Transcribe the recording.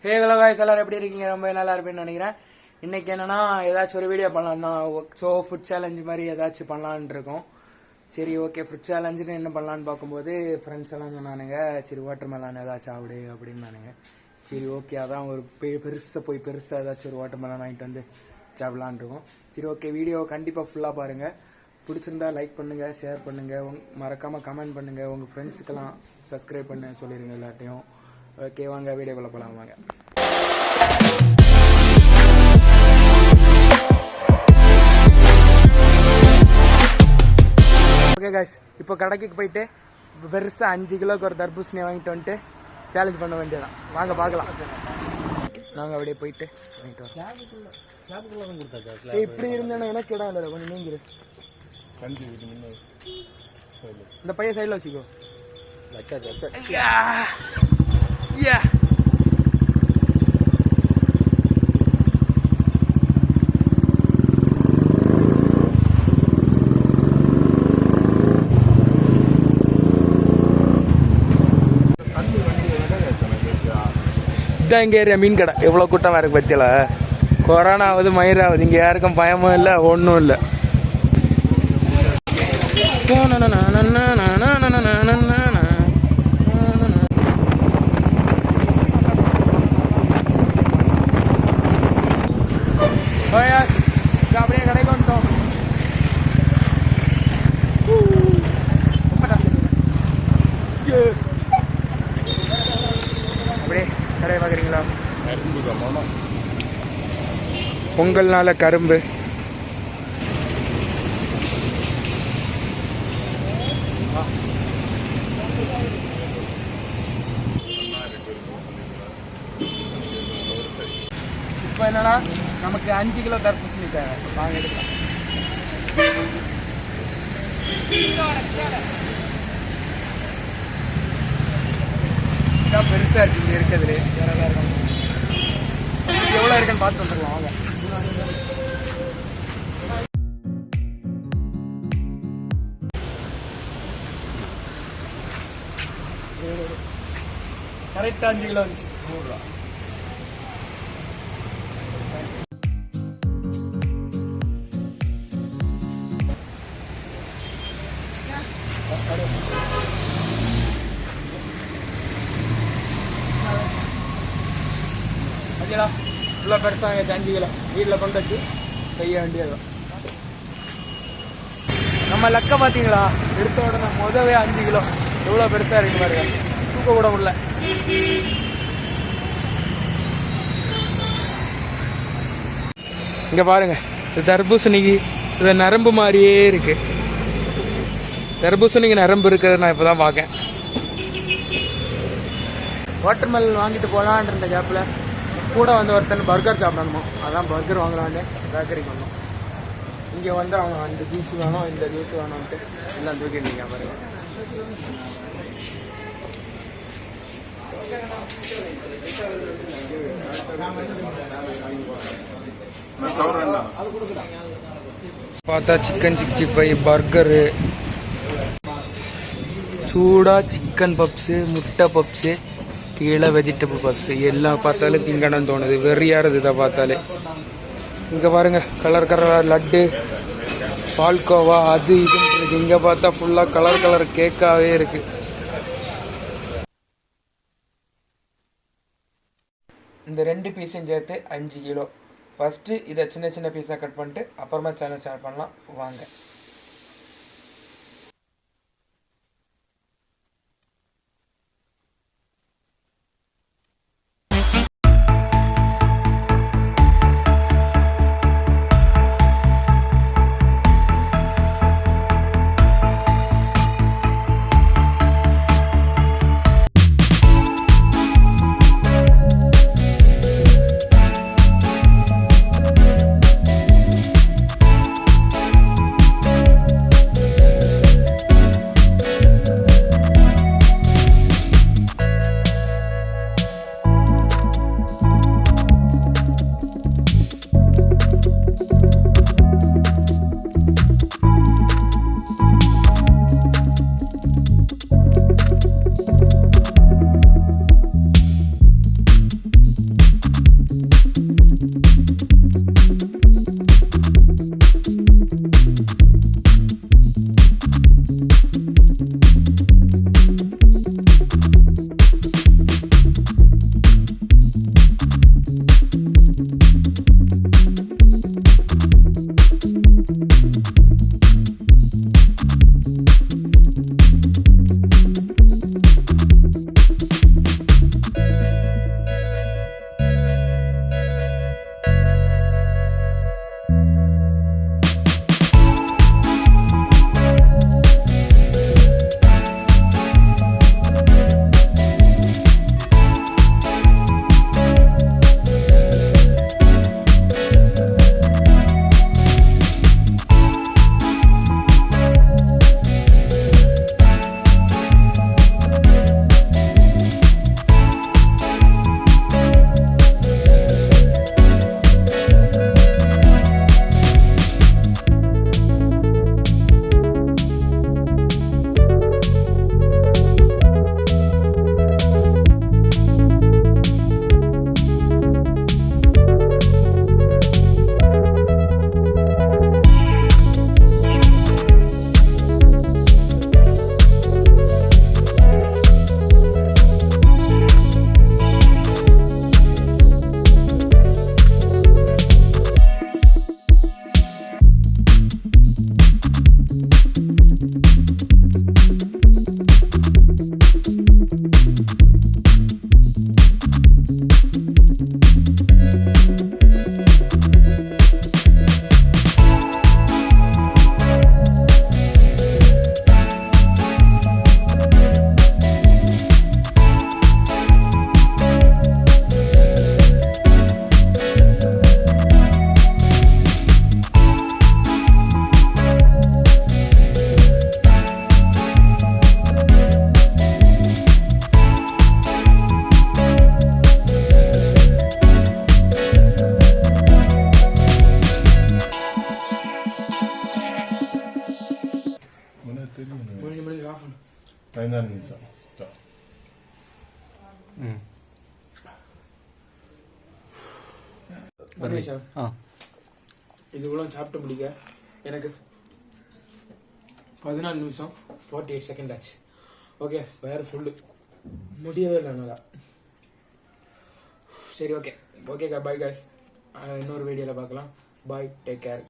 Hey hello guys, எல்லாரும் எப்படி இருக்கீங்க? ரொம்ப நல்லா இருப்பேன்னு நினைக்கிறேன். இன்னைக்கு என்னன்னா ஏதாச்சும் ஒரு வீடியோ பண்ணலாம் தான். ஸோ ஃபுட் சேலஞ்ச் மாதிரி ஏதாச்சும் பண்ணலான்னு இருக்கோம். சரி, ஓகே. ஃபுட் சேலஞ்சுன்னு என்ன பண்ணலான்னு பார்க்கும்போது ஃப்ரெண்ட்ஸ் எல்லாம் சொன்னானுங்க, சரி வாட்டர் மெலான் ஏதாச்சும் ஆகுடு அப்படின்னு நானுங்க. சரி, ஓகே, அதான் ஒரு பெருசாக ஏதாச்சும் ஒரு வாட்டர் மெலான் வாங்கிட்டு வந்து சாப்பிடலான் இருக்கோம். சரி, ஓகே, வீடியோ கண்டிப்பாக ஃபுல்லாக பாருங்கள். பிடிச்சிருந்தா லைக் பண்ணுங்கள், ஷேர் பண்ணுங்கள், மறக்காமல் கமெண்ட் பண்ணுங்கள், உங்கள் ஃப்ரெண்ட்ஸுக்கெல்லாம் சப்ஸ்கிரைப் பண்ண சொல்லிடுங்க எல்லாத்தையும். ஓகே, வாங்க வீடியோக்குள்ள போகலாம். வாங்க. ஓகே காய்ஸ், இப்போ கடைக்கு போயிட்டு இப்போ பெருசாக 5 கிலோக்கு ஒரு தர்பூசணியை வாங்கிட்டு வந்துட்டு சேலஞ்ச் பண்ண வேண்டியதான். வாங்க பார்க்கலாம். நாங்கள் அப்படியே போயிட்டு வாங்கிட்டு வரோம். இப்படி இருந்தேன்னா எனக்கு இடம் இல்லை, கொஞ்சம் நீங்கிரு. இந்த பையன் சைடில் வச்சுக்கோ. இதான் இங்கே ஏரியா மீன் கடை. எவ்வளோ கூட்டமாக இருக்குது பத்தியில. கொரோனா ஆகுது, மயிராகுது, இங்கே யாருக்கும் பயமும் இல்லை, ஒன்றும் இல்லை. அப்படியே கடைக்கு வந்துட்டோம். அப்படியே கடையை பார்க்குறீங்களா? பொங்கல்னால கரும்பு. இப்போ என்னன்னா நமக்கு 5 கிலோ தர்பூசணி தேவை. வாங்க எடுக்கலாம். இதான் பெருசாக இருக்குது இங்கே இருக்கிறதுலே. எவ்வளோ இருக்குன்னு பார்த்து வந்துடலாம். வாங்க. கரெக்டாக 5 கிலோ வந்துச்சு. 100 ரூபா. இவ்வளோ பெருசாக 5 கிலோ வீட்டில் கொண்டு வச்சு செய்ய வேண்டியதுதான். நம்ம லக்க பார்த்தீங்களா? எடுத்த உடனே முதவே 5 கிலோ எவ்வளோ பெருசாக இருக்கு பாருங்க. தூக்க கூட முடியல. இங்கே பாருங்க, இது தர்பூசணிக்கு இது நரம்பு மாதிரியே இருக்கு. தர்பூசணிக்கு நரம்பு இருக்கிறது நான் இப்போ தான் பார்க்கேன். வாட்டர் மெலன் வாங்கிட்டு போகலான் இருந்த கேப்பில் கூட வந்து ஒருத்தன் பர்கர் சாப்பிடணுமா, அதான் பர்கர் வாங்கலான்னு பேக்கரிக்கு வந்தோம். இங்கே வந்து அவங்க அந்த ஜூஸ் வேணும், இந்த ஜூஸ் வேணும்ன்ட்டு எல்லாம் தூக்கிட்டீங்க பாருங்க. பார்த்தா சிக்கன் 65, பர்கரு, சூடாக சிக்கன் பப்ஸு, முட்டை பப்ஸு, கீழே வெஜிடபிள் பப்ஸு எல்லாம் பார்த்தாலே திங்கணும்னு தோணுது. வெறியாருது இதை பார்த்தாலே. இங்கே பாருங்க, கலர் கலர் லட்டு, பால்கோவா, அது இதுன்னு இருக்கு. இங்கே பார்த்தா ஃபுல்லாக கலர் கலர் கேக்காகவே இருக்கு. இந்த 2 பீஸையும் சேர்த்து 5 கிலோ. ஃபஸ்ட்டு இதை சின்ன சின்ன பீஸாக கட் பண்ணிட்டு அப்புறமா சேனல் ஸ்டார்ட் பண்ணலாம். வாங்க. 16 நிமிஷம் Stop. மனுஷா இது இவ்வளோ சாப்பிட்டு முடிக்க எனக்கு 14 நிமிஷம் 48 செகண்ட் ஆச்சு. ஓகே வேறு ஃபுல்லு முடியவே இல்லை நல்லா. சரி ஓகே ஓகேக்கா பாய் காய்ஸ். இன்னொரு வீடியோவில் பார்க்கலாம். பாய், டேக் கேர்.